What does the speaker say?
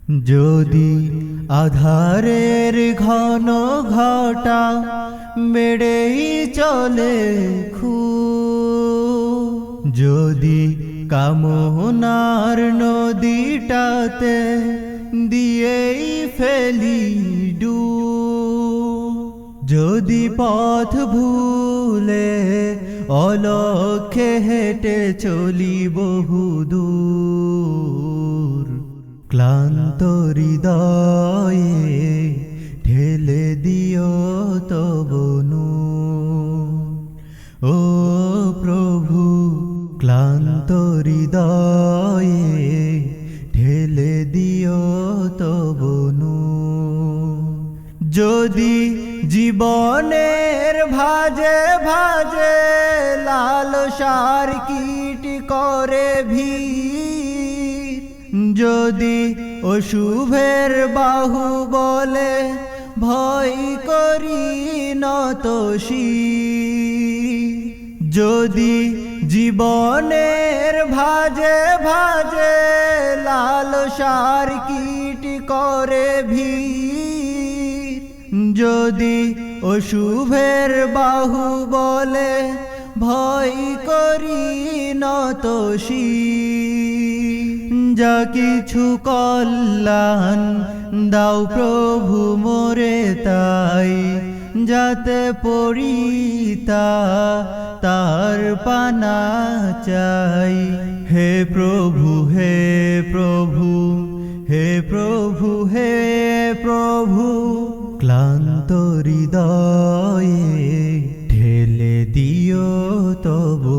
যদি আধারের ঘন ঘটা বেড়েই চলে যদি কামনার নদীটাতে দিয়েই ফেলি যদি পথ ভুলে অলক্ষ্যে হেঁটে চলি বহুদূর ক্লান্ত হৃদয়ে ঠেলে দিও তবনু ও প্রভু ক্লান্ত হৃদয়ে ঠেলে দিও তবনু যদি জীবনের ভাজে ভাজে লালসার কীট করে ভিড় যদি অশুভের বাহু বলে ভয় করি নত শির যদি জীবনের ভাজে ভাজে লালসার কীট করে ভিড় যদি অশুভের বাহু বলে ভয় করি নত শির যা কিছু কল্যাণ দাও প্রভু মোরে তাই যাতে পড়িতা তার পানা চাই হে প্রভু হে প্রভু হে প্রভু হে প্রভু ক্লান্ত হৃদয়ে ঠেলে দিও তবু